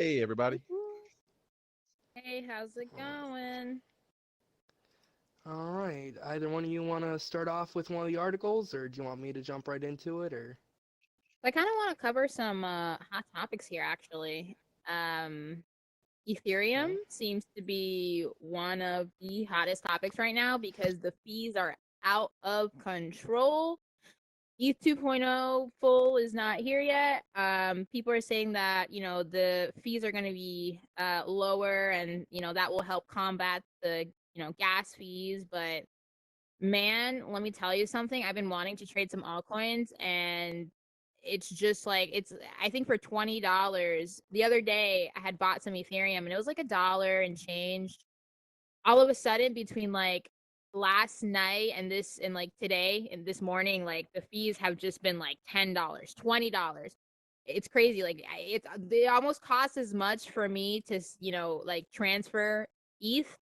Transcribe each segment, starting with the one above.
Hey, everybody. Hey, how's it going? All right. Either one of you want to start off with one of the articles, or do you want me to jump right into it, or? I kind of want to cover some hot topics here, actually. Um, Ethereum Okay. seems to be one of the hottest topics right now because the fees are out of control. ETH 2.0 full is not here yet. People are saying that the fees are going to be lower, and that will help combat the gas fees, but man, let me tell you something. I've been wanting to trade some altcoins, and it's just like I think for $20 the other day I had bought some Ethereum and it was like $1 and change. All of a sudden between like last night and this and like today and this morning, like the fees have just been like $10, $20. It's crazy. Like it's they almost cost as much for me to like transfer ETH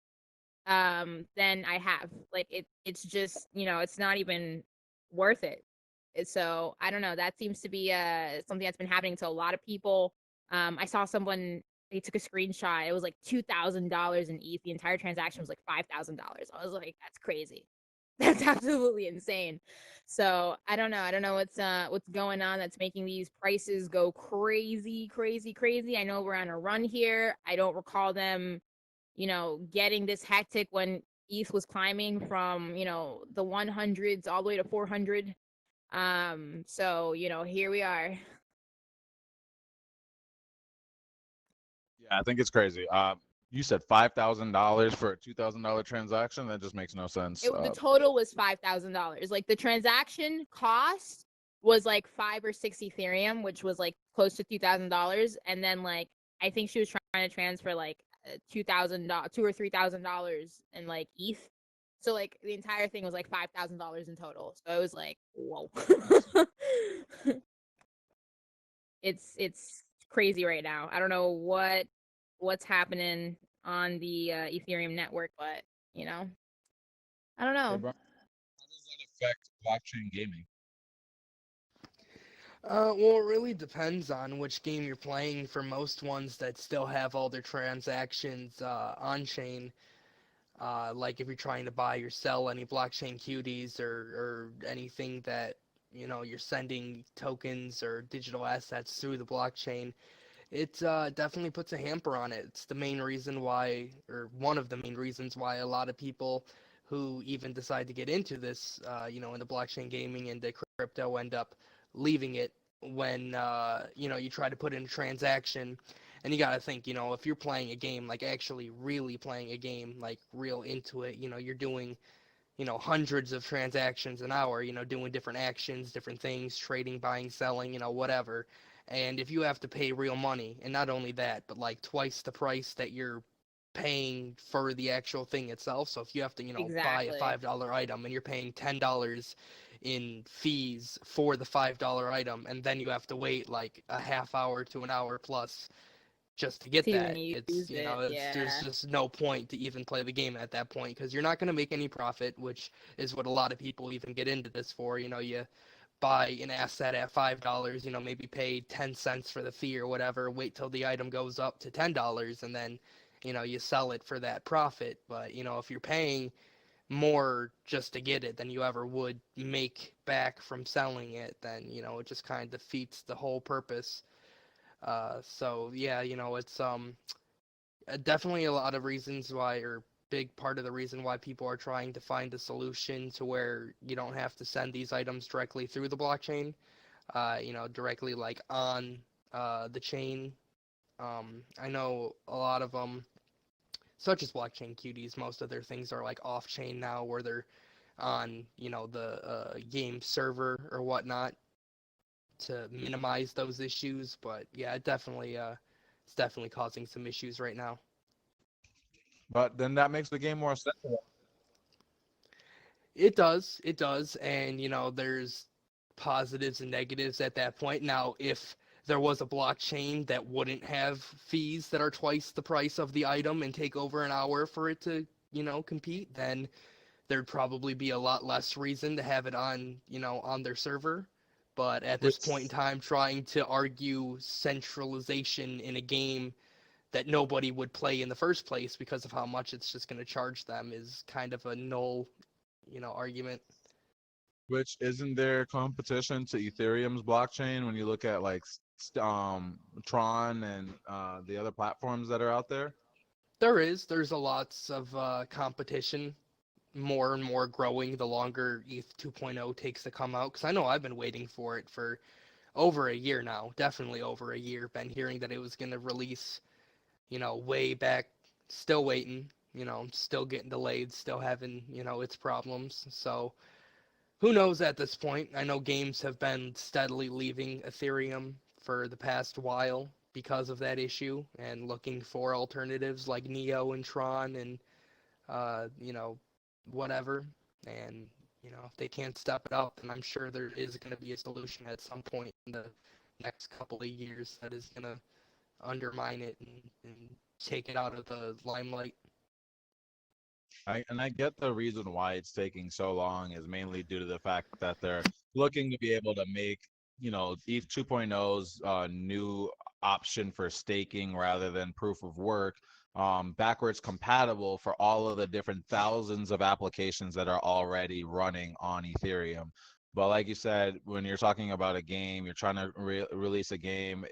than I have. Like it's just, it's not even worth it. So I don't know. That seems to be something that's been happening to a lot of people. I saw someone, they took a screenshot. It was like $2,000 in ETH. The entire transaction was like $5,000. I was like, that's crazy. That's absolutely insane. So I don't know. I don't know what's going on that's making these prices go crazy, crazy, crazy. I know we're on a run here. I don't recall them getting this hectic when ETH was climbing from, the 100s all the way to 400. So, here we are. Yeah, I think it's crazy. You said $5,000 for a $2,000 transaction. That just makes no sense. The total was $5,000. Like the transaction cost was like 5 or 6 Ethereum, which was like close to $2,000. And then like, I think she was trying to transfer like $2,000 or $3,000 in like ETH. So like the entire thing was like $5,000 in total. So it was like, whoa. It's crazy right now. I don't know what's happening on the Ethereum network, but I don't Hey, know. bro, how does that affect blockchain gaming? Well, it really depends on which game you're playing. For most ones that still have all their transactions on chain, like if you're trying to buy or sell any blockchain cuties or anything that you're sending tokens or digital assets through the blockchain, it definitely puts a hamper on it. It's the main reason why, or one of the main reasons why a lot of people who even decide to get into this, into blockchain gaming and the crypto end up leaving it when, you try to put in a transaction. And you got to think, if you're playing a game, like actually really playing a game, like real into it, you're doing, hundreds of transactions an hour, doing different actions, different things, trading, buying, selling, whatever. And if you have to pay real money, and not only that, but like twice the price that you're paying for the actual thing itself. So if you have to, buy a Exactly. $5 item and you're paying $10 in fees for the $5 item, and then you have to wait like a half hour to an hour plus just to get To even that. use it, There's yeah. just no point to even play the game at that point because you're not going to make any profit, which is what a lot of people even get into this for. You buy an asset at $5, maybe pay 10 cents for the fee or whatever, wait till the item goes up to $10 and then, you sell it for that profit. But, if you're paying more just to get it than you ever would make back from selling it, then, it just kind of defeats the whole purpose. So yeah, it's definitely a lot of reasons why, or big part of the reason why people are trying to find a solution to where you don't have to send these items directly through the blockchain, directly like on the chain. I know a lot of them, such as blockchain cuties, most of their things are like off chain now, where they're on, the game server or whatnot to minimize those issues. But yeah, it's definitely causing some issues right now. But then that makes the game more sensible. It does, and there's positives and negatives at that point. Now, if there was a blockchain that wouldn't have fees that are twice the price of the item and take over an hour for it to, compete, then there'd probably be a lot less reason to have it on, on their server. But at this point in Which time, trying to argue centralization in a game that nobody would play in the first place because of how much it's just going to charge them is kind of a null, argument. Which isn't there competition to Ethereum's blockchain when you look at like Tron and the other platforms that are out there? There's a lots of competition, more and more growing the longer ETH 2.0 takes to come out. Because I know I've been waiting for it for over a year now, definitely over a year. Been hearing that it was going to release, way back, still waiting, still getting delayed, still having, its problems. So who knows at this point? I know games have been steadily leaving Ethereum for the past while because of that issue and looking for alternatives like Neo and Tron and whatever. And if they can't step it up, then I'm sure there is going to be a solution at some point in the next couple of years that is going to undermine it and take it out of the limelight. I get the reason why it's taking so long is mainly due to the fact that they're looking to be able to make, ETH 2.0's new option for staking rather than proof of work backwards compatible for all of the different thousands of applications that are already running on Ethereum. But like you said, when you're talking about a game, you're trying to release a game,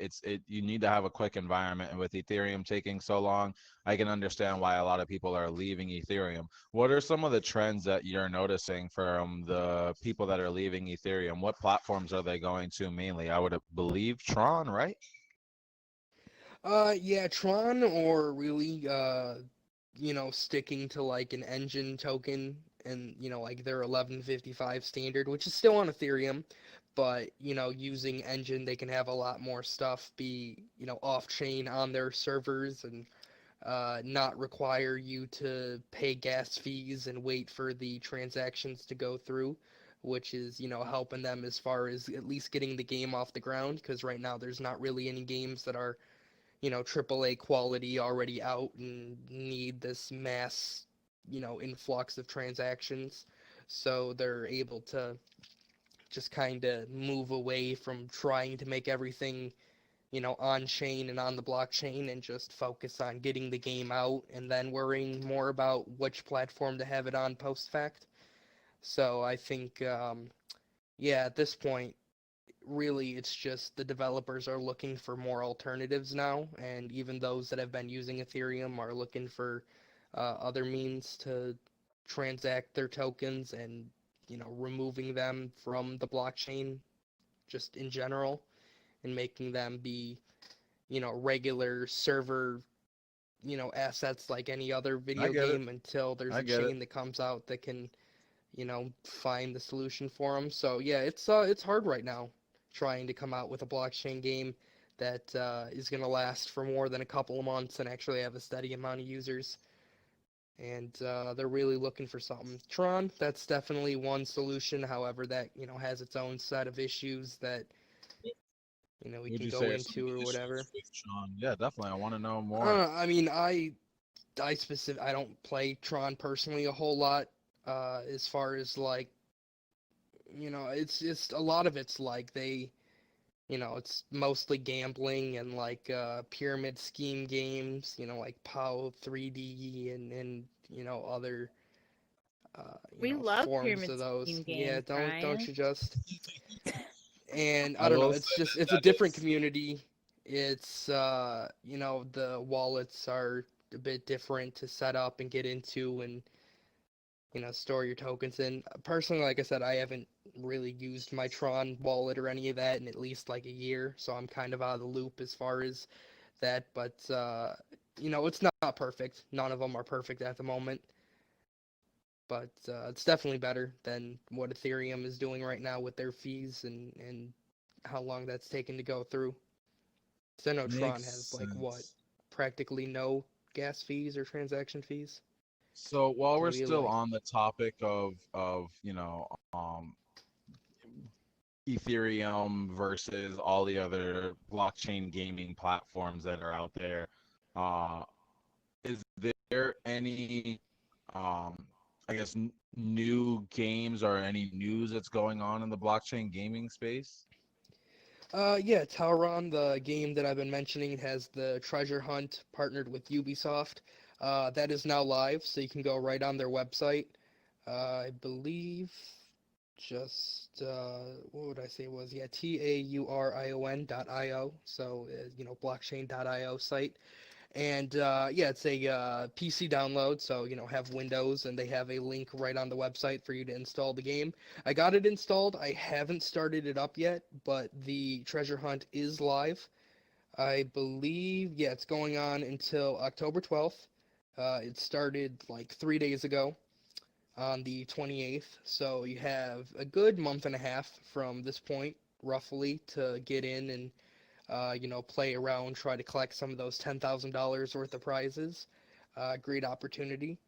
you need to have a quick environment. And with Ethereum taking so long, I can understand why a lot of people are leaving Ethereum. What are some of the trends that you're noticing from the people that are leaving Ethereum? What platforms are they going to mainly? I would believe Tron, right? Yeah, Tron, or really, sticking to like an engine token and, like their 1155 standard, which is still on Ethereum, but, using engine, they can have a lot more stuff be, off chain on their servers and not require you to pay gas fees and wait for the transactions to go through, which is, helping them as far as at least getting the game off the ground, because right now there's not really any games that are AAA quality already out and need this mass, influx of transactions. So they're able to just kind of move away from trying to make everything, on chain and on the blockchain and just focus on getting the game out and then worrying more about which platform to have it on post fact. So I think, yeah, at this point, really it's just the developers are looking for more alternatives now, and even those that have been using Ethereum are looking for other means to transact their tokens and removing them from the blockchain just in general and making them be regular server assets like any other video game until there's a chain that comes out that can find the solution for them. So yeah, it's hard right now trying to come out with a blockchain game that is going to last for more than a couple of months and actually have a steady amount of users. And they're really looking for something. Tron, that's definitely one solution. However, that has its own set of issues that we can go into or whatever. Yeah, definitely. I want to know more. I mean, I don't play Tron personally a whole lot. As far as like, it's just a lot of it's like they, it's mostly gambling and like pyramid scheme games, like POW 3D and other We love forms pyramid of those. scheme Yeah, games, don't you just? And I I don't know, will it's say just it's a different community. It's the wallets are a bit different to set up and get into and store your tokens in. Personally, like I said, I haven't really used my Tron wallet or any of that in at least like a year, so I'm kind of out of the loop as far as that. But it's not perfect. None of them are perfect at the moment, but it's definitely better than what Ethereum is doing right now with their fees and how long that's taken to go through. So I know Tron has like what, practically no gas fees or transaction fees. So while we're So still on the topic of Ethereum versus all the other blockchain gaming platforms that are out there, is there any I guess new games or any news that's going on in the blockchain gaming space? Yeah, Talron, the game that I've been mentioning, has the treasure hunt partnered with Ubisoft. That is now live, so you can go right on their website. I believe just what would I say it was? Yeah, taurion.io. So blockchain.io site. And yeah, it's a PC download, so have Windows, and they have a link right on the website for you to install the game. I got it installed. I haven't started it up yet, but the treasure hunt is live. I believe, yeah, it's going on until October 12th. It started like 3 days ago on the 28th, so you have a good month and a half from this point, roughly, to get in and play around, try to collect some of those $10,000 worth of prizes. Great opportunity.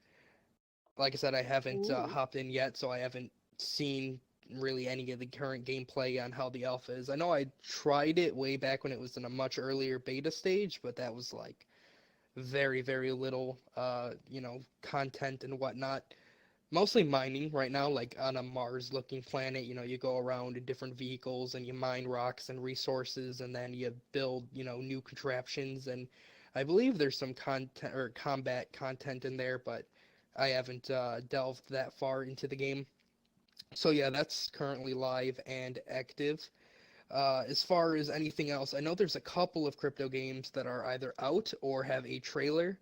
Like I said, I haven't Ooh. hopped in yet, so I haven't seen really any of the current gameplay on how the alpha is. I know I tried it way back when it was in a much earlier beta stage, but that was like very, very little, content and whatnot. Mostly mining right now, like on a Mars looking planet. You go around in different vehicles and you mine rocks and resources, and then you build, new contraptions. And I believe there's some content or combat content in there, but I haven't delved that far into the game. So yeah, that's currently live and active. As far as anything else, I know there's a couple of crypto games that are either out or have a trailer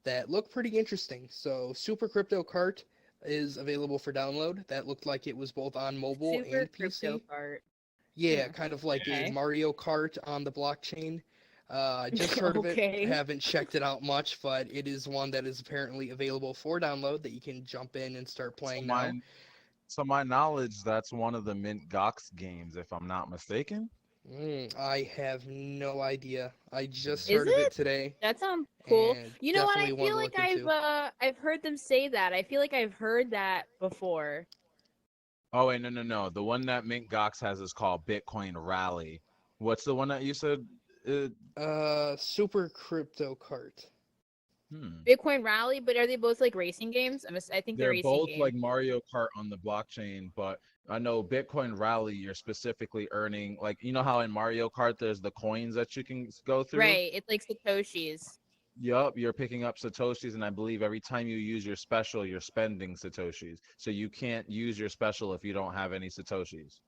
that look pretty interesting. So Super Crypto Kart is available for download. That looked like it was both on mobile Super and crypto PC. cart. Yeah, Hmm. kind of like a Okay. Mario Kart on the blockchain. Just heard of it, Okay. haven't checked it out much, but it is one that is apparently available for download that you can jump in and start To playing my now. to my knowledge, that's one of the Mint Gox games, if I'm not mistaken. I have no idea. I just Is heard of it it? today That sounds cool. and You know what? definitely I one feel to like look into. I've heard them say that. I feel like I've heard that before. Oh wait, no. The one that Mint Gox has is called Bitcoin Rally. What's the one that you said? Uh, Super Crypto Kart. hmm. Bitcoin Rally, but are they both like racing games? I think they're They're racing both like games. Mario Kart on the blockchain, but I know Bitcoin Rally, you're specifically earning, like, you know how in Mario Kart there's the coins that you can go through? Right. It's like Satoshi's. Yup, you're picking up Satoshis, and I believe every time you use your special, you're spending Satoshis. So you can't use your special if you don't have any Satoshis.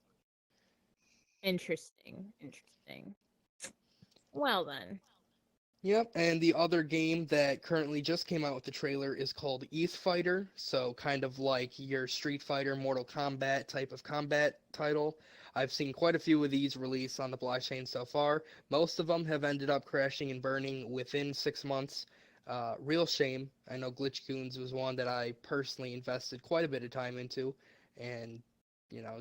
Interesting. Interesting. Well then. Yep, and the other game that currently just came out with the trailer is called ETH Fighter, so kind of like your Street Fighter, Mortal Kombat type of combat title. I've seen quite a few of these released on the blockchain so far. Most of them have ended up crashing and burning within 6 months. Real shame. I know Glitch Goons was one that I personally invested quite a bit of time into, and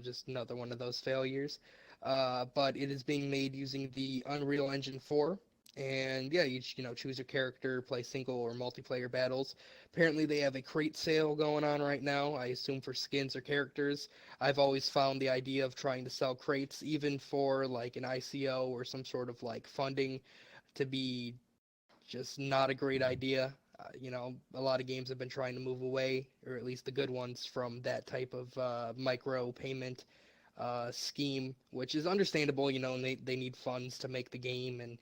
just another one of those failures. But it is being made using the Unreal Engine 4, and yeah, you choose your character, play single or multiplayer battles. Apparently, they have a crate sale going on right now. I assume for skins or characters. I've always found the idea of trying to sell crates, even for like an ICO or some sort of like funding, to be just not a great idea. A lot of games have been trying to move away, or at least the good ones, from that type of micro payment scheme, which is understandable, and they need funds to make the game and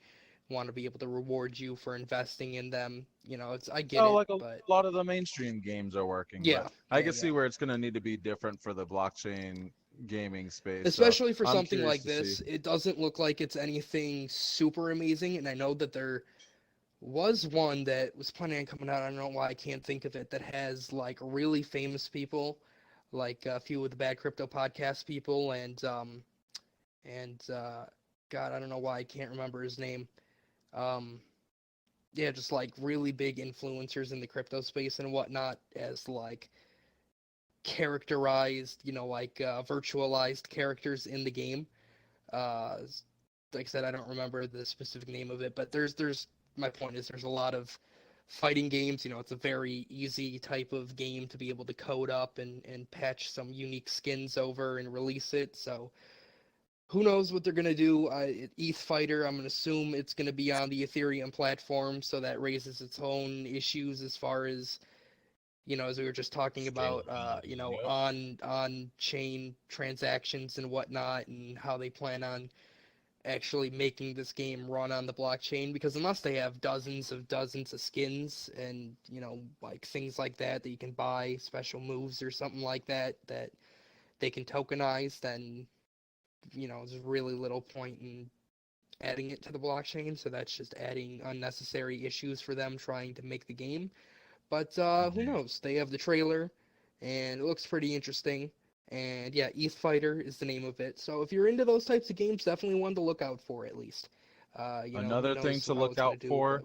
want to be able to reward you for investing in them. I get Oh, it, like a but lot of the mainstream games are working, but yeah, I yeah, can yeah. see where it's going to need to be different for the blockchain gaming space. So Especially for I'm something curious like to see. this, it doesn't look like it's anything super amazing, and I know that there was one that was planning on coming out. I don't know why I can't think of it. That has like really famous people, like a few of the Bad Crypto podcast people, and God, I don't know why I can't remember his name. Um, yeah, just like really big influencers in the crypto space and whatnot, as like characterized, like virtualized characters in the game. Uh, like I said, I don't remember the specific name of it, but there's my point is there's a lot of fighting games. It's a very easy type of game to be able to code up and patch some unique skins over and release it. So who knows what they're gonna do? ETH Fighter, I'm gonna assume it's gonna be on the Ethereum platform, so that raises its own issues as far as as we were just talking about, Scalability. Yep. on chain transactions and whatnot, and how they plan on actually making this game run on the blockchain, because unless they have dozens of skins and like things like that you can buy, special moves or something like that they can tokenize, then there's really little point in adding it to the blockchain. So that's just adding unnecessary issues for them trying to make the game. But who Indeed. knows? They have the trailer, and it looks pretty interesting. And yeah, ETH Fighter is the name of it. So if you're into those types of games, definitely one to look out for at least. Who Another thing knows to how look it's gonna out do, for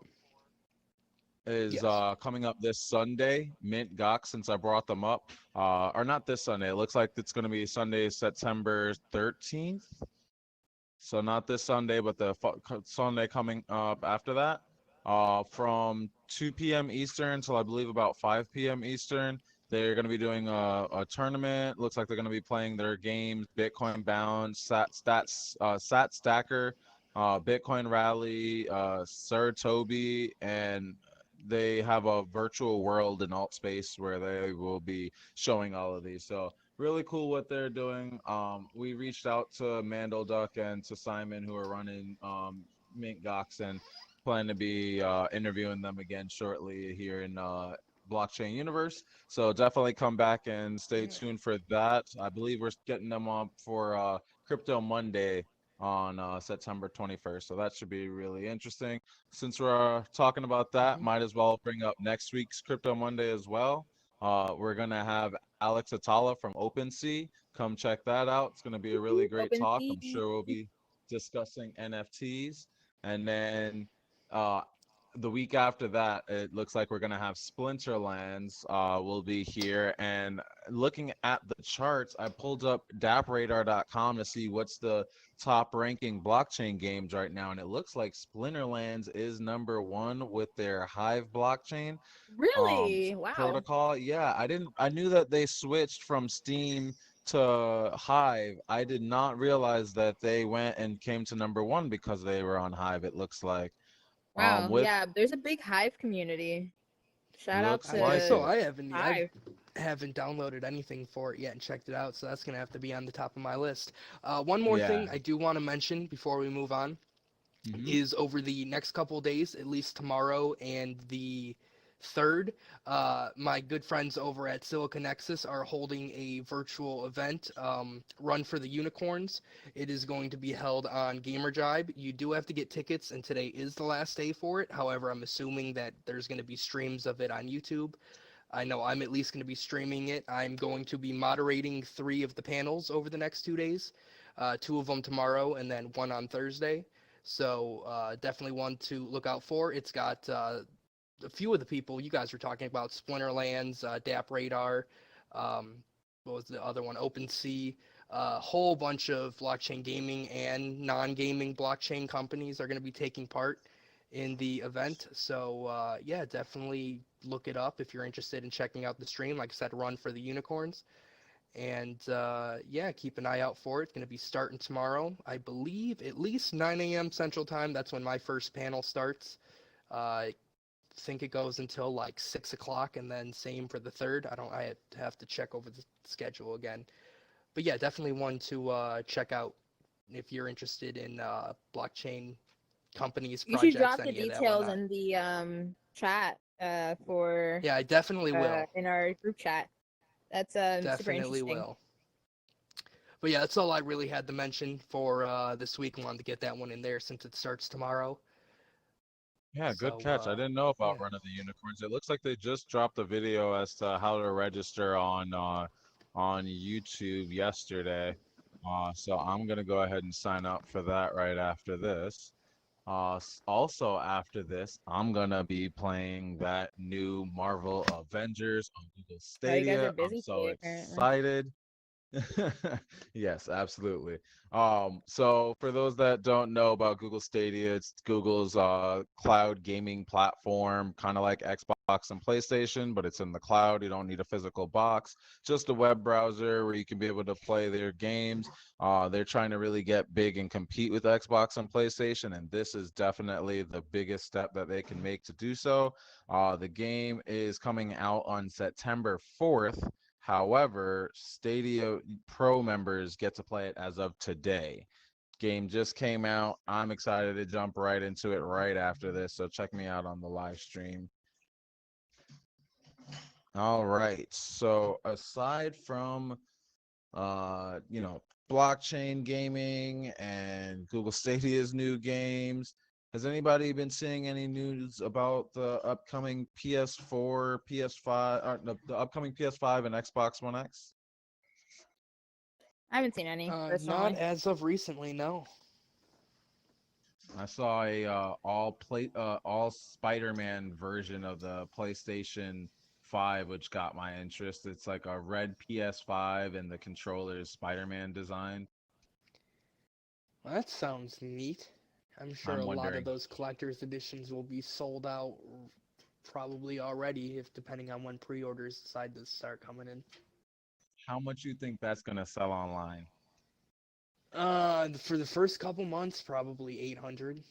but is yes. coming up this Sunday, Mint Gox, since I brought them up. Or not this Sunday. It looks like it's going to be Sunday, September 13th. So not this Sunday, but the Sunday coming up after that. From 2 p.m. Eastern till I believe about 5 p.m. Eastern, they're going to be doing a tournament. Looks like they're going to be playing their games: Bitcoin Bound, Sat Stacker, Bitcoin Rally, Sir Toby, and they have a virtual world in alt space where they will be showing all of these. So really cool what they're doing. We reached out to Mandel Duck and to Simon, who are running Mint Gox, and plan to be interviewing them again shortly here in Blockchain Universe. So definitely come back and stay tuned for that. I believe we're getting them on for Crypto Monday on September 21st. So that should be really interesting. Since we're talking about that, Mhm. might as well bring up next week's Crypto Monday as well. We're gonna have Alex Atala from OpenSea. Come check that out. It's gonna be a really great Open talk. I'm sea. sure we'll be discussing NFTs. And then uh, the week after that, it looks like we're gonna have Splinterlands will be here. And looking at the charts, I pulled up dappradar.com to see what's the top ranking blockchain games right now, and it looks like Splinterlands is #1 with their Hive blockchain Really? Wow. protocol. Yeah, I knew that they switched from Steam to Hive. I did not realize that they went and came to #1 because they were on Hive, it looks like. Wow. With Yeah, there's a big Hive community. Shout out looks I guess like to so. it. I Hive. haven't downloaded anything for it yet and checked it out, so that's gonna have to be on the top of my list. One more Yeah. thing I do want to mention before we move on Hmm. is over the next couple days, at least tomorrow and the third, my good friends over at Silicon Nexus are holding a virtual event, Run for the Unicorns. It is going to be held on GamerJibe. You do have to get tickets, and today is the last day for it. However, I'm assuming that there's going to be streams of it on YouTube. I know I'm at least going to be streaming it. I'm going to be moderating 3 of the panels over the next 2 days, 2 of them tomorrow and then 1 on Thursday. So definitely one to look out for. It's got a few of the people you guys were talking about: Splinterlands, DAP Radar, um, what was the other one? OpenSea. A whole bunch of blockchain gaming and non-gaming blockchain companies are going to be taking part in the event. So yeah, definitely look it up if you're interested in checking out the stream. Like I said, Run for the Unicorns. And yeah, keep an eye out for it. It's going to be starting tomorrow, I believe, at least 9 a.m. Central Time. That's when my first panel starts. I think it goes until like 6 o'clock, and then same for the third. I have to check over the schedule again. But yeah, definitely one to check out if you're interested in blockchain companies, You should projects, drop the any of that details whatnot. in the chat for Yeah, I definitely will. in our group chat. That's super Definitely interesting. will. But yeah, that's all I really had to mention for this week. Wanted to get that one in there since it starts tomorrow. Yeah, good So catch. I didn't know about yeah. Run of the Unicorns. It looks like they just dropped a video as to how to register on YouTube yesterday. So I'm gonna go ahead and sign up for that right after this. Also after this, I'm gonna be playing that new Marvel Avengers on Google Oh, you guys are Stadia. I'm busy so today, apparently. excited. Yes, absolutely. So for those that don't know about Google Stadia, it's Google's cloud gaming platform, kind of like Xbox and PlayStation, but it's in the cloud. You don't need a physical box, just a web browser where you can be able to play their games. They're trying to really get big and compete with Xbox and PlayStation, and this is definitely the biggest step that they can make to do so. The game is coming out on September 4th. However, Stadia Pro members get to play it as of today. Game just came out. I'm excited to jump right into it right after this. So check me out on the live stream. All right. So aside from blockchain gaming and Google Stadia's new games, has anybody been seeing any news about the upcoming PS4, PS5, or the upcoming PS5 and Xbox One X? I haven't seen any personally. Not as of recently, no. I saw a all Spider-Man version of the PlayStation 5, which got my interest. It's like a red PS5 and the controller is Spider-Man design. Well, that sounds neat. I'm sure I'm a lot wondering of those collector's editions will be sold out probably already, if depending on when pre-orders decide to start coming in. how much you think that's gonna sell online. For the first couple months, probably 800.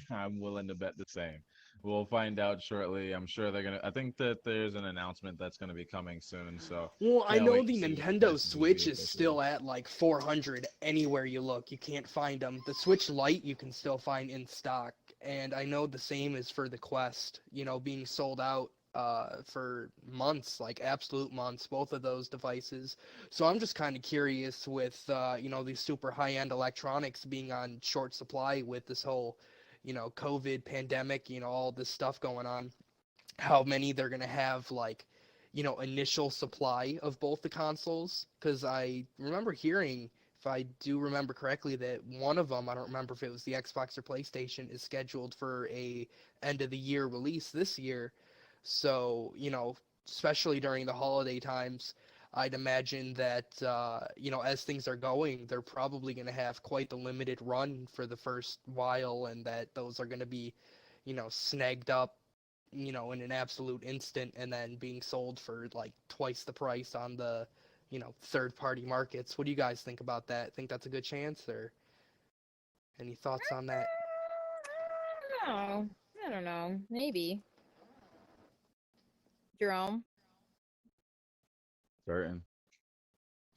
I'm willing to bet the same. We'll find out shortly. I'm sure they're gonna. I think that there's an announcement that's gonna be coming soon. So Well, I can't know wait the to see what the Nintendo price is gonna be Switch is officially. still at like 400 anywhere you look. You can't find them. The Switch Lite you can still find in stock, and I know the same is for the Quest. Being sold out for months, like absolute months, both of those devices. So I'm just kind of curious with these super high-end electronics being on short supply with this whole COVID pandemic, all this stuff going on, how many they're going to have, like, initial supply of both the consoles. Because I remember hearing, if I do remember correctly, that one of them, I don't remember if it was the Xbox or PlayStation, is scheduled for a end of the year release this year. So, especially during the holiday times, I'd imagine that, as things are going, they're probably going to have quite the limited run for the first while, and that those are going to be, snagged up, in an absolute instant, and then being sold for like twice the price on the, third-party markets. What do you guys think about that? Think that's a good chance, or any thoughts on that? No, I don't know. Maybe. Jerome? Certain.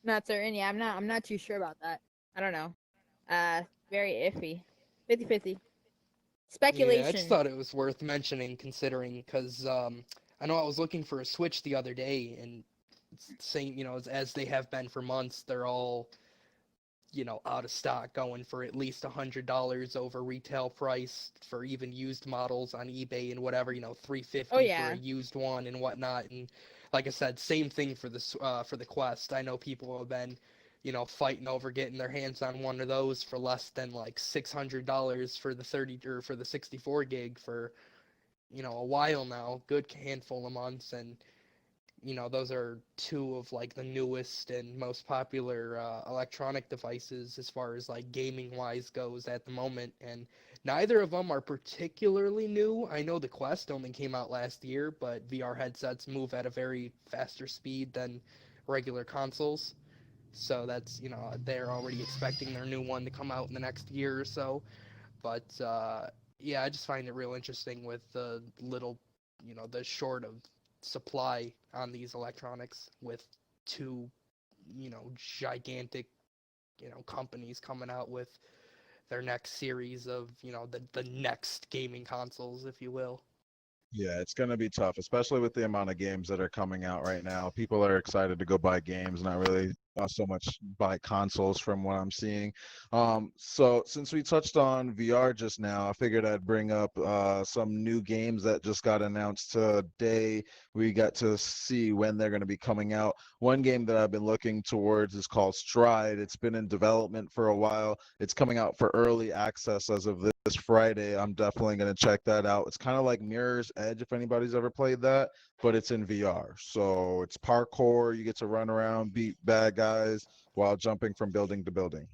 Not certain. Yeah, I'm not too sure about that. I don't know. Very iffy. 50-50. Yeah, I just Speculation. thought it was worth mentioning, considering, because I know I was looking for a Switch the other day, and it's the same, as they have been for months. They're all, out of stock, going for at least $100 over retail price for even used models on eBay and whatever, $350 Oh for yeah. a used one and whatnot. And like I said, same thing for the Quest. I know people have been, fighting over getting their hands on one of those for less than like $600 for the 30 or for the 64 gig for, a while now, good handful of months. And those are two of like the newest and most popular electronic devices as far as like gaming wise goes at the moment, and neither of them are particularly new. I know the Quest only came out last year, but VR headsets move at a very faster speed than regular consoles. So that's, they're already expecting their new one to come out in the next year or so. But yeah, I just find it real interesting with the little, the short of supply on these electronics with two, gigantic, companies coming out with their next series of, the next gaming consoles, if you will. Yeah, it's going to be tough, especially with the amount of games that are coming out right now. People are excited to go buy games, not really so much buy consoles from what I'm seeing. So since we touched on VR just now, I figured I'd bring up some new games that just got announced today. We got to see when they're going to be coming out. One game that I've been looking towards is called Stride. It's been in development for a while. It's coming out for early access as of this Friday. I'm definitely going to check that out. It's kind of like Mirror's Edge, if anybody's ever played that, but it's in VR. So it's parkour. You get to run around, beat bad guys while jumping from building to building.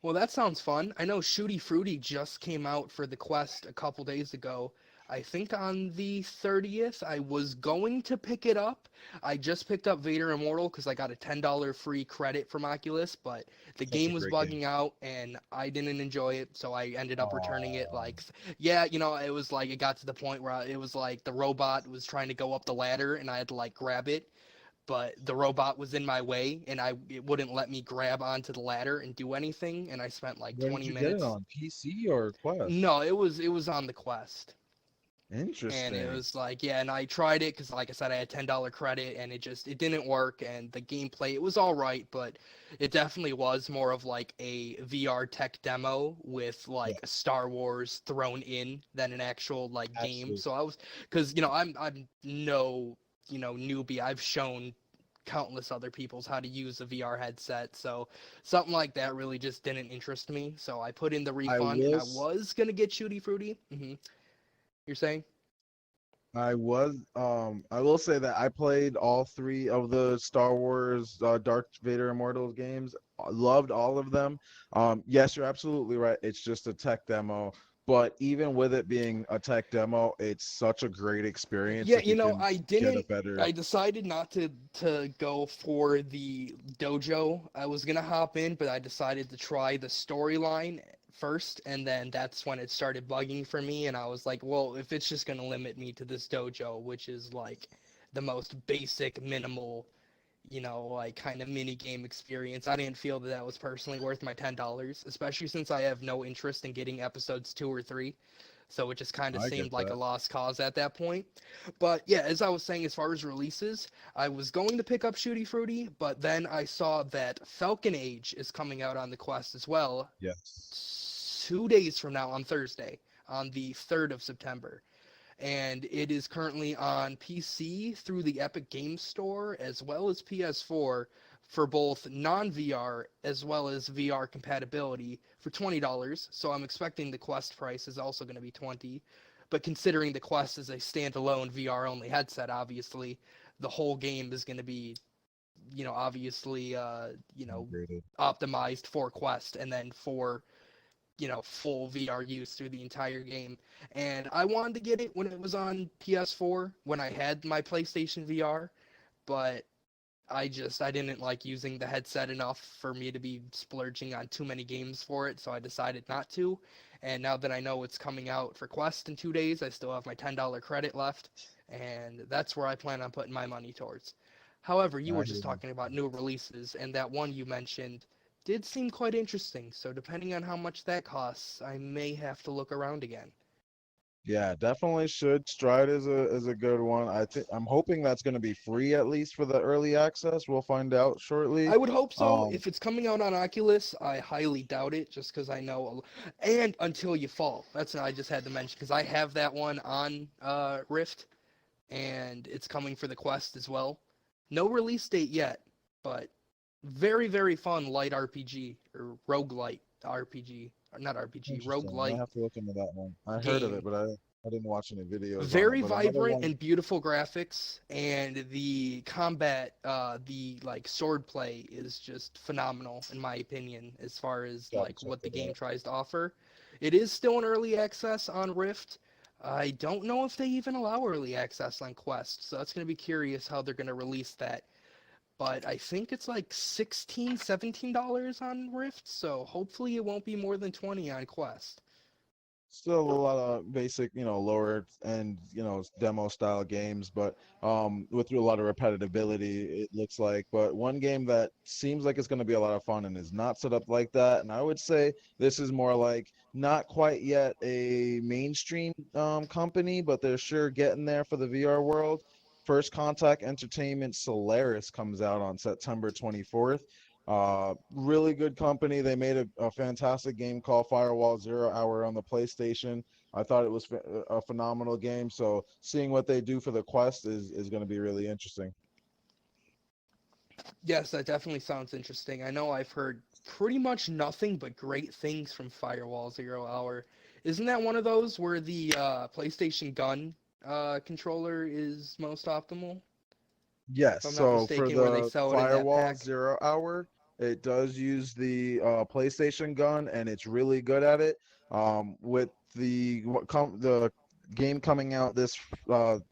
Well, that sounds fun. I know Shooty Fruity just came out for the Quest a couple days ago. I think on the 30th. I was going to pick it up. I just picked up Vader Immortal because I got a $10 free credit from Oculus, but the Such a game was great game. bugging out and I didn't enjoy it, so I ended up returning it. Aw. Like, yeah, it was like it got to the point where it was like the robot was trying to go up the ladder and I had to like grab it. but the robot was in my way, and it wouldn't let me grab onto the ladder and do anything, and I spent like Where did 20 you get it minutes. on? PC or Quest? No, it was on the Quest. And it Interesting. was like, yeah, and I tried it because, like I said, I had $10 credit, and it didn't work, and the gameplay, it was all right, but it definitely was more of like a VR tech demo with Yeah, like Star Wars thrown in than an actual like game. absolutely. So I was, because I'm no newbie. I've shown countless other people's how to use a VR headset, so something like that really just didn't interest me. So I put in the I refund, and will. I was gonna get Shooty Fruity. You're saying? I will say that I played all three of the Star Wars Darth Vader Immortals games. Loved all of them. Yes, you're absolutely right. It's just a tech demo, but even with it being a tech demo, it's such a great experience Yeah, if you can I get a didn't. better. I decided not to go for the dojo. I was gonna hop in, but I decided to try the storyline first, and then that's when it started bugging for me, and I was like, well, if it's just gonna limit me to this dojo, which is like the most basic, minimal, like kind of mini game experience, I didn't feel that that was personally worth my $10, especially since I have no interest in getting episodes 2 or 3. So it just kind of I get seemed like a that. lost cause at that point. But yeah, as I was saying, as far as releases, I was going to pick up Shooty Fruity, but then I saw that Falcon Age is coming out on the Quest as well Yes. 2 days from now on Thursday, on the 3rd of September. And it is currently on PC through the Epic Games Store as well as PS4 for both non-VR as well as VR compatibility for $20. So I'm expecting the Quest price is also going to be 20. But considering the Quest is a standalone VR only headset, obviously the whole game is going to be, obviously, Upgraded. optimized for Quest and then for full VR use through the entire game. And I wanted to get it when it was on PS4 when I had my PlayStation VR, but I didn't like using the headset enough for me to be splurging on too many games for it, so I decided not to. And now that I know it's coming out for Quest in 2 days, I still have my $10 credit left, and that's where I plan on putting my money towards. However, you I were hear just you. talking about new releases, and that one you mentioned did seem quite interesting. So depending on how much that costs, I may have to look around again. Yeah, definitely should. Stride is a good one. I'm hoping that's going to be free at least for the early access. We'll find out shortly. I would hope so. Um, If it's coming out on Oculus, I highly doubt it, just because I know. And Until You Fall. That's what I just had to mention, because I have that one on Rift, and it's coming for the Quest as well. No release date yet, but very, very fun light RPG, or roguelite RPG. Or not RPG, Interesting. I might roguelite have to look into that one. I heard of it, game. but I didn't watch any videos on it. Very But another vibrant one, and beautiful graphics, and the combat, the like sword play is just phenomenal in my opinion, as far as gotta like check what the it game out. tries to offer. It is still in early access on Rift. I don't know if they even allow early access on Quest, so that's going to be curious how they're going to release that. But I think it's like $16, $17 on Rift, so hopefully it won't be more than 20 on Quest. Still a lot of basic, lower end, demo style games, but with a lot of repetitivity, it looks like. But one game that seems like it's going to be a lot of fun and is not set up like that, and I would say this is more like not quite yet a mainstream company, but they're sure getting there for the VR world. First Contact Entertainment Solaris comes out on September 24th. Really good company. They made a fantastic game called Firewall Zero Hour on the PlayStation. I thought it was a phenomenal game. So seeing what they do for the Quest is going to be really interesting. Yes, that definitely sounds interesting. I know I've heard pretty much nothing but great things from Firewall Zero Hour. Isn't that one of those where the PlayStation gun controller is most optimal? If Yes, I'm not so for mistaken, where they the sell it in that Firewall pack. Zero Hour, it does use the PlayStation gun, and it's really good at it. With the game coming out this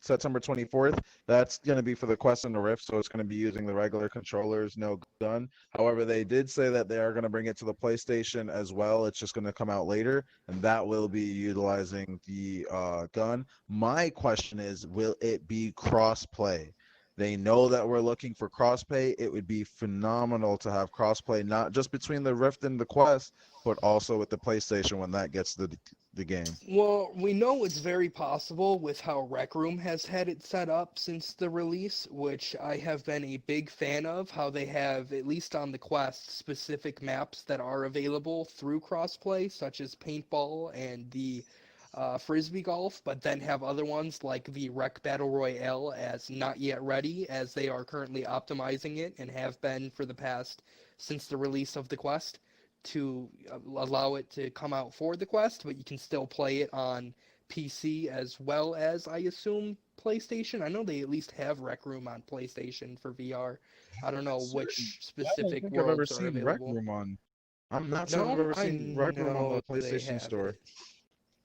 September 24th, that's going to be for the Quest and the Rift, so it's going to be using the regular controllers, no gun. However, they did say that they are going to bring it to the PlayStation as well. It's just going to come out later, and that will be utilizing the gun. My question is, will it be cross-play? They know that we're looking for crossplay. It would be phenomenal to have crossplay, not just between the Rift and the Quest, but also with the PlayStation when that gets the game. Well, we know it's very possible with how Rec Room has had it set up since the release, which I have been a big fan of, how they have, at least on the Quest, specific maps that are available through crossplay, such as paintball and the frisbee golf, but then have other ones like the Rec Battle Royale as not yet ready, as they are currently optimizing it and have been for the past, since the release of the Quest, to allow it to come out for the Quest, but you can still play it on PC as well as, I assume, PlayStation. I know they at least have Rec Room on PlayStation for VR. I don't know which I don't specific think I've ever worlds are seen Rec available. Room on. I'm not certain I've No, ever I seen Rec Room on the know they PlayStation have Store. it.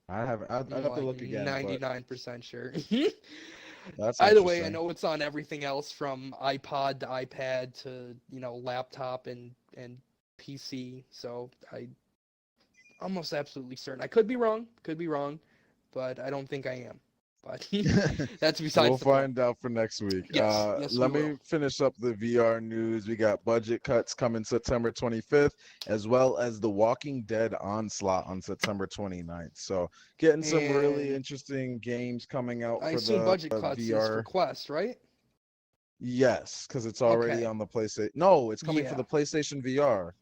I haven't. I'd I'm have to like look again, but 99% sure. that's Either way, I interesting. know it's on everything else from iPod to iPad to, laptop and PC. So I almost absolutely certain. I could be wrong, but I don't think I am. But that's We'll besides the point. find out for next week. Yes, we Let will. me finish up the VR news. We got budget cuts coming September 25th, as well as The Walking Dead Onslaught on September 29th. So getting some really And interesting games coming out I for assume the budget cuts is for VR. Quest, right? Yes, because it's already Okay. on the PlayStation. No, it's coming for Yeah. the PlayStation VR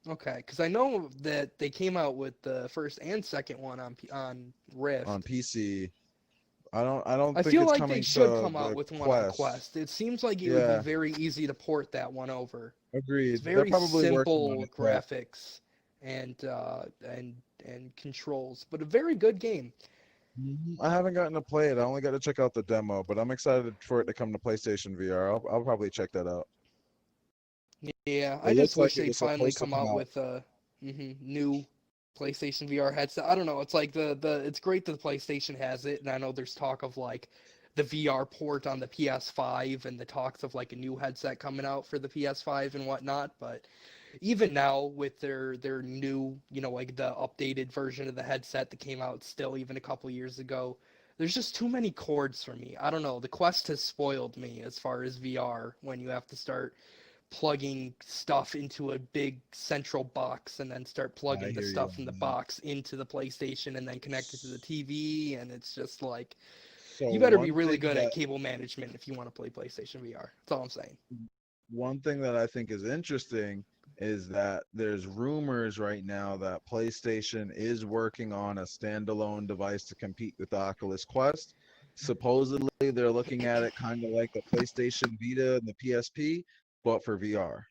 Okay, because I know that they came out with the first and second one on on Rift. PC. I don't I think feel it's like they coming should to come out the with one on Quest. Quest. It seems like it would be Yeah, very easy to port that one over. It's agreed. They're very probably working on simple it, but graphics and and controls, but a very good game. I haven't gotten to play it. I only got to check out the demo, but I'm excited for it to come to PlayStation VR. I'll probably check that out. Yeah, I It just looks like wish it they'd was finally supposed to come come out out. with a new PlayStation VR headset. I don't know. It's like the it's great that the PlayStation has it, and I know there's talk of like the VR port on the PS5 and the talks of like a new headset coming out for the PS5 and whatnot. But even now with their new, like the updated version of the headset that came out still even a couple years ago, there's just too many cords for me. I don't know. The Quest has spoiled me as far as VR when you have to start plugging stuff into a big central box and then start I plugging the hear you stuff on from the that. box into the PlayStation and then connect it to the TV, and it's just like So you better be really good at cable management if you want to play PlayStation VR. That's all I'm saying. one thing that I think is interesting is that there's rumors right now that PlayStation is working on a standalone device to compete with the Oculus Quest. Supposedly, they're looking at it kind of like the PlayStation Vita and the PSP, but for VR.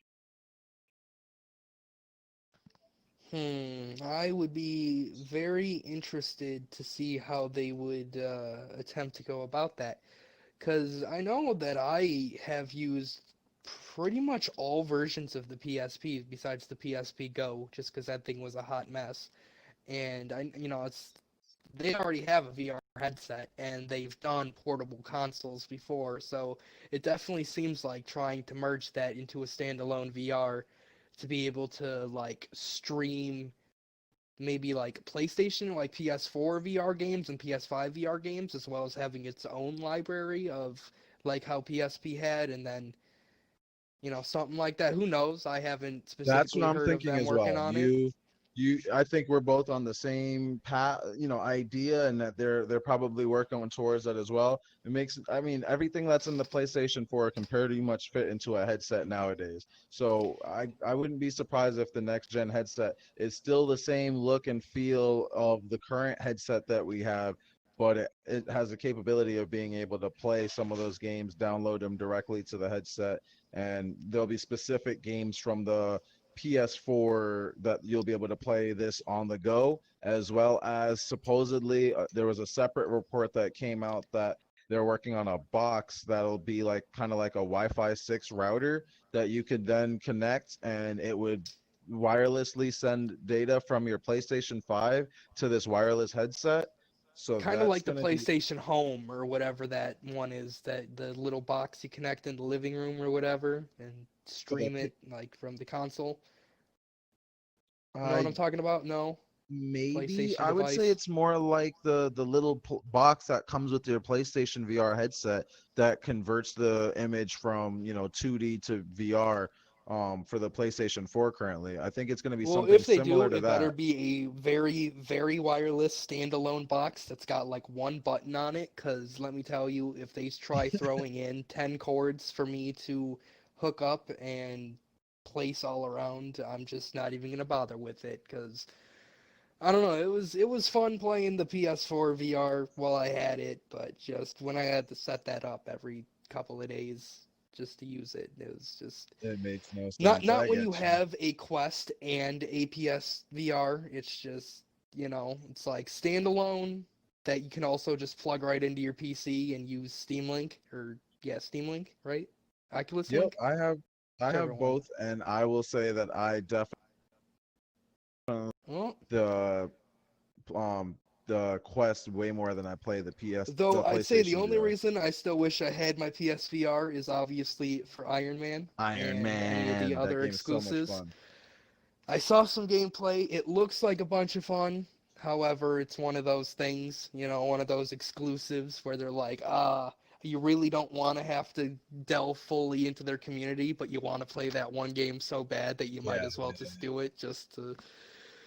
I would be very interested to see how they would attempt to go about that. Because I know that I have used pretty much all versions of the PSP besides the PSP Go, just because that thing was a hot mess. And they already have a VR headset and they've done portable consoles before, so it definitely seems like trying to merge that into a standalone VR to be able to like stream maybe like PlayStation, like PS4 VR games and PS5 VR games, as well as having its own library of like how PSP had, and then something like that. Who knows? I haven't That's what specifically I'm heard of thinking them as working well. on it. I think we're both on the same path, idea, and that they're probably working towards that as well. I mean, everything that's in the PlayStation 4 can pretty much fit into a headset nowadays. So I wouldn't be surprised if the next gen headset is still the same look and feel of the current headset that we have, but it has the capability of being able to play some of those games, download them directly to the headset, and there'll be specific games from the PS4 that you'll be able to play this on the go, as well as supposedly there was a separate report that came out that they're working on a box that'll be like kind of like a Wi-Fi 6 router that you could then connect, and it would wirelessly send data from your PlayStation 5 to this wireless headset. So Kind of that's like the going to be PlayStation Home or whatever that one is, that the little box you connect in the living room or whatever and for the stream it like from the console. You know what I I'm talking about? No. Maybe PlayStation I would say device? it's more like the little box that comes with your PlayStation VR headset that converts the image from 2D to VR for the PlayStation 4 currently. I think it's going to be Well, something if they do, similar to it better that. be a very, very wireless standalone box that's got like one button on it. Because let me tell you, if they try throwing in 10 cords for me to hook up and place all around, I'm just not even gonna bother with it. Because I don't know, it was fun playing the PS4 VR while I had it, but just when I had to set that up every couple of days just to use it, it was just It makes no not sense. not I when you get you. have a Quest and a PS VR. It's just, it's like standalone that you can also just plug right into your PC and use Steam Link or yeah, Steam Link, right? Oculus Yep, Link, I have whichever one. both, and I will say that I definitely Well, the um the Quest way more than I play the though I'd say the PlayStation only VR. reason I still wish I had my PSVR is obviously for Iron Man Iron and any of the Man, that other game is so much exclusives. fun. I saw some gameplay. It looks like a bunch of fun. However, it's one of those things, one of those exclusives where they're like, you really don't want to have to delve fully into their community, but you want to play that one game so bad that you might Yeah, as well just do it just to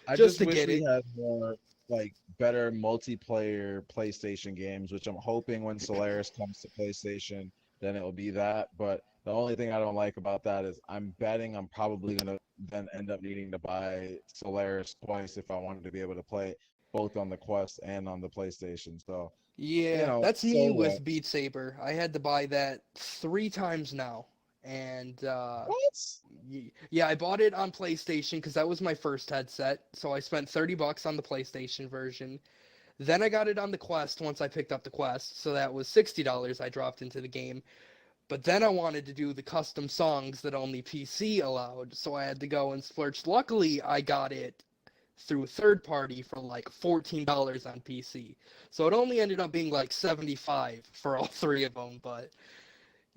I just just to wish get we it. had more like better multiplayer PlayStation games, which I'm hoping when Solaris comes to PlayStation, then it will be that. But the only thing I don't like about that is I'm betting I'm probably gonna then end up needing to buy Solaris twice if I wanted to be able to play both on the Quest and on the PlayStation. So, Yeah, that's so me what? with Beat Saber. I had to buy that 3 times now. And What? yeah, I bought it on PlayStation because that was my first headset. So I spent $30 on the PlayStation version. Then I got it on the Quest once I picked up the Quest, so that was $60 I dropped into the game. But then I wanted to do the custom songs that only PC allowed, so I had to go and splurge. Luckily, I got it through third party for like $14 on PC. So it only ended up being like 75 for all three of them, but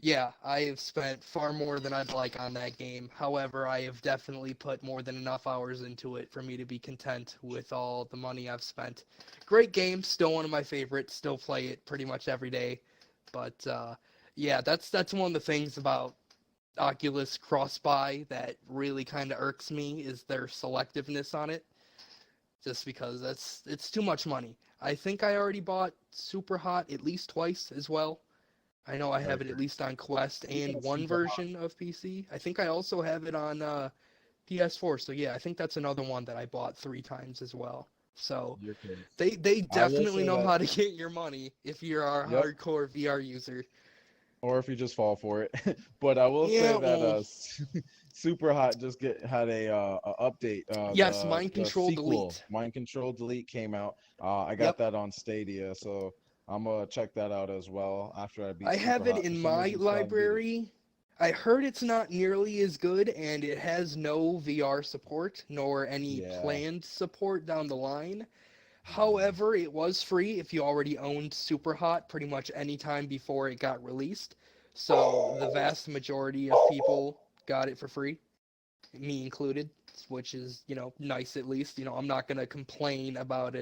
yeah, I have spent far more than I'd like on that game. However, I have definitely put more than enough hours into it for me to be content with all the money I've spent. Great game, still one of my favorites. Still play it pretty much every day. But yeah, that's one of the things about Oculus cross-buy that really kind of irks me is their selectiveness on it. Just because it's too much money. I think I already bought Super Hot at least twice as well. I know I have it at Perfect. least on Quest You and got one super hot. version of PC. I think I also have it on PS4. So yeah, I think that's another one that I bought 3 times as well. So Your case. they I will definitely say know that. how to get your money if you're a Yep. hardcore VR user. Or if you just fall for it. But I will say Yeah, that well, Super Hot just get had a update. yes, The Mind the Control sequel, Delete. Mind Control Delete, came out. I got Yep, that on Stadia, so I'm gonna check that out as well after I beat I Super have it Hot. For in some my reason, still haven't beat it. library. I heard it's not nearly as good, and it has no VR support nor any Yeah. planned support down the line. Mm. However, it was free if you already owned Superhot pretty much any time before it got released. So the vast majority of people got it for free, me included, which is, nice at least. I'm not going to complain about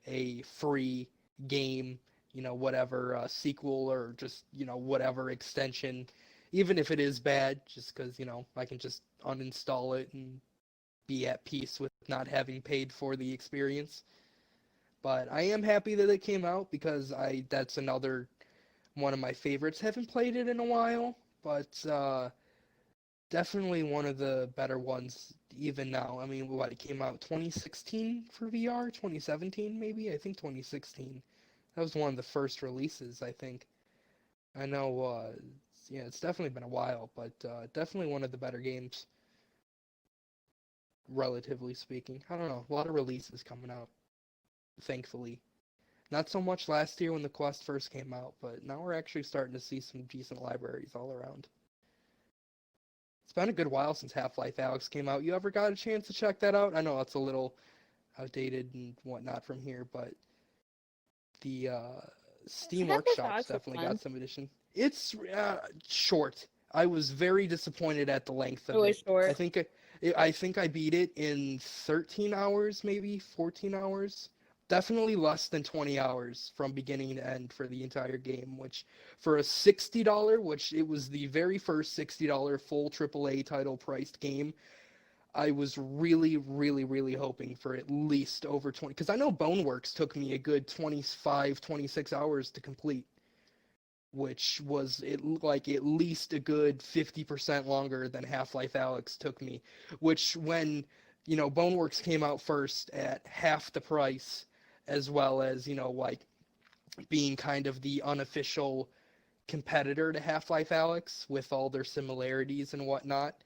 a free game, whatever sequel or just, whatever extension, even if it is bad, just because, I can just uninstall it and be at peace with not having paid for the experience. But I am happy that it came out because I that's another one of my favorites. Haven't played it in a while, but definitely one of the better ones even now. I mean, what, it came out 2016 for VR, 2017 maybe? I think 2016. That was one of the first releases, I think. I know yeah, it's definitely been a while, but definitely one of the better games relatively speaking. I don't know, a lot of releases coming out, thankfully. Not so much last year when the Quest first came out, but now we're actually starting to see some decent libraries all around. It's been a good while since Half-Life Alyx came out. You ever got a chance to check that out? I know it's a little outdated and whatnot from here, but the Steam Half Life Workshop's Alex was definitely got fun. some edition. It's short. I was very disappointed at the length It of was it. I short. think I think I beat it in 13 hours, maybe 14 hours. Definitely less than 20 hours from beginning to end for the entire game, which for a $60, which it was the very first $60 full AAA title priced game, I was really, really, really hoping for at least over 20, because I know Boneworks took me a good 25, 26 hours to complete, which was like at least a good 50% longer than Half-Life Alyx took me, which when, Boneworks came out first at half the price, as well as, like being kind of the unofficial competitor to Half-Life Alyx with all their similarities and whatnot,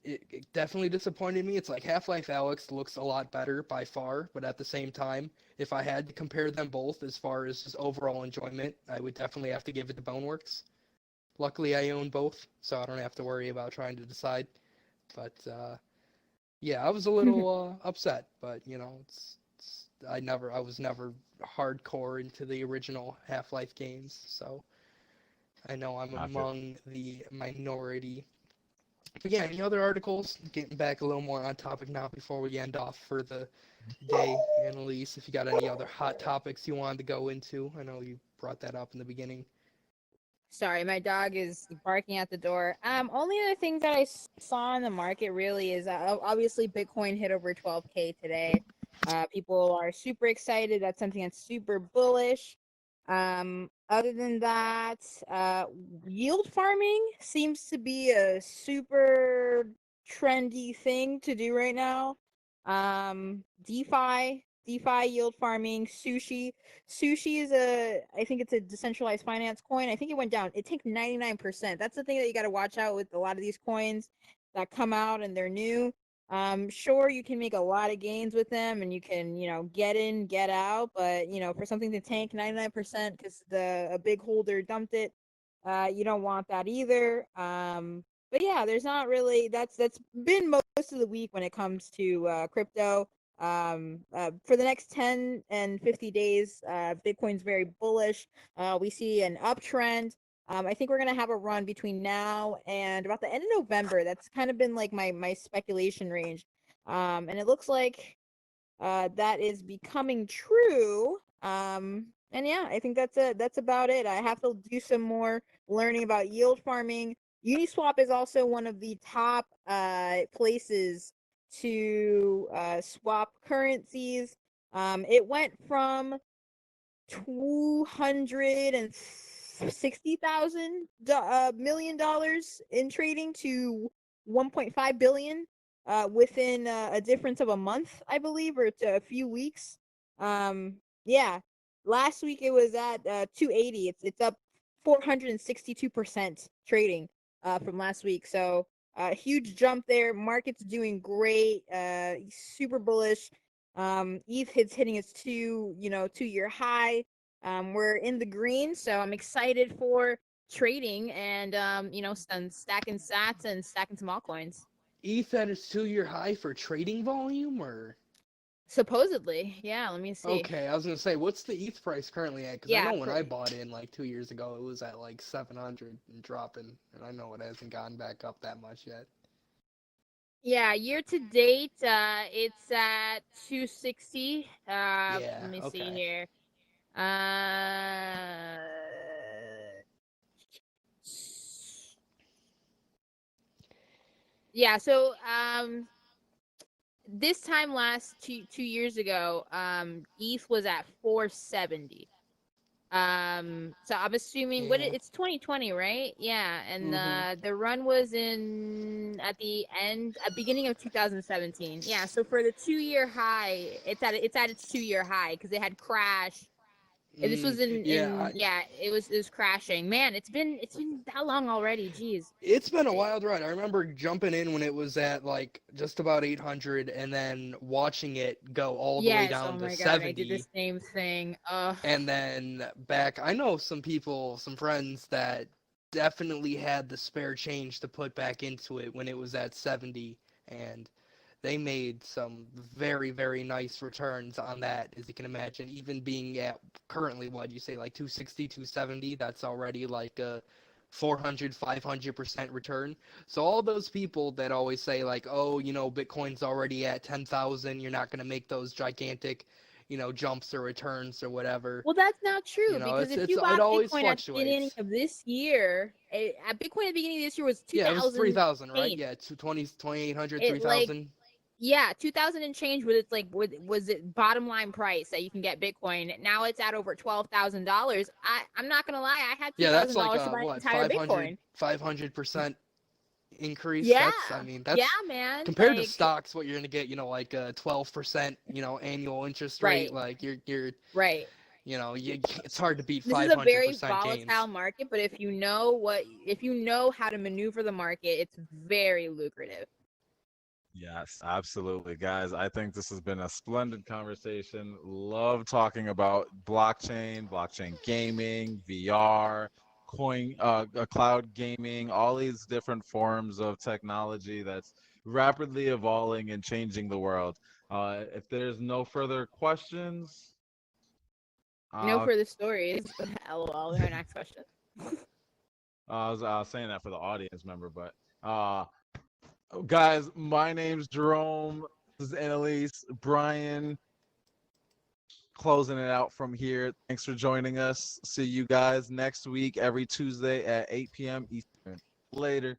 it definitely disappointed me. It's like Half-Life Alyx looks a lot better by far, but at the same time, if I had to compare them both as far as just overall enjoyment, I would definitely have to give it to Boneworks. Luckily, I own both, so I don't have to worry about trying to decide. But yeah, I was a little upset, but I was never hardcore into the original Half-Life games, so I know I'm Gotcha. among the minority. But yeah, any other articles? Getting back a little more on topic now before we end off for the day. Annalise, if you got any other hot topics you wanted to go into, I know you brought that up in the beginning. Sorry, my dog is barking at the door. Only other things that I saw in the market really is obviously Bitcoin hit over 12K today. People are super excited. That's something that's super bullish. Other than that, yield farming seems to be a super trendy thing to do right now. DeFi yield farming, Sushi is I think it's a decentralized finance coin. I think it went down. It took 99%. That's the thing that you got to watch out with a lot of these coins that come out and they're new. Sure, you can make a lot of gains with them and you can, get in, get out, but for something to tank 99% because a big holder dumped it, you don't want that either. But yeah, there's not really that's been most of the week when it comes to crypto. For the next 10 and 50 days, Bitcoin's very bullish. We see an uptrend. I think we're gonna have a run between now and about the end of November. That's kind of been like my speculation range. And it looks like that is becoming true. And yeah, I think that's about it. I have to do some more learning about yield farming. Uniswap is also one of the top places to swap currencies. It went from $260,000 million in trading to 1.5 billion within a difference of a month, I believe, or to a few weeks. Yeah, last week it was at 280. It's up 462% trading from last week. So huge jump there. Market's doing great. Super bullish. ETH hitting its 2-year high. We're in the green, so I'm excited for trading and stacking sats and stacking some altcoins. ETH at its 2-year high for trading volume, or? Supposedly, yeah. Let me see. Okay, I was gonna say, what's the ETH price currently at? Because I Yeah, know when I bought in like 2 years ago, it was at like 700 and dropping, and I know it hasn't gone back up that much yet. yeah. Year to date, it's at 260. Yeah. Let me see Okay. here. Yeah. So this time last 2 years ago, ETH was at 470. So I'm assuming Yeah. it's 2020, right? Yeah, and Mhm. the run was beginning of 2017. Yeah, so for the 2-year high, it's at its 2-year high because it had crashed. This was Yeah. it was crashing. Man, it's been that long already. Jeez. It's been a wild ride. I remember jumping in when it was at like just about 800, and then watching it go all the way Yes. Oh down to my God, I did the 70. same thing. And then back, I know some people, some friends that definitely had the spare change to put back into it when it was at 70, and they made some very, very nice returns on that, as you can imagine. Even being at currently, what you say, like 260, 270, that's already like a 400, 500% return. So all those people that always say like, oh, Bitcoin's already at 10,000, you're not going to make those gigantic, jumps or returns or whatever. Well, that's not true because if you It bought always Bitcoin at the beginning fluctuates. of this year, at Bitcoin at the beginning of this year was 2,000. Yeah, it was 3,000, right? change. Yeah, 2,800, It 3,000. Yeah, 2,000 and change. Was was it bottom line price that you can get Bitcoin? Now it's at over $12,000. I'm not gonna lie, I had Yeah, that's like $2,000 to buy an entire Bitcoin. 500% increase. Yeah, That's yeah, man. compared to Like, stocks, what you're gonna get, like a 12%, annual interest rate. right, Like you're, right. it's hard to beat This is a very 500% gains. volatile market, but if you know how to maneuver the market, it's very lucrative. Yes, absolutely, guys. I think this has been a splendid conversation. Love talking about blockchain gaming, VR, cloud gaming, all these different forms of technology that's rapidly evolving and changing the world. If there's no further questions, No uh, further stories. LOL. Our next question. I was saying that for the audience member, but guys, my name's Jerome. This is Annalise. Brian, closing it out from here. Thanks for joining us. See you guys next week, every Tuesday at 8 p.m. Eastern. Later.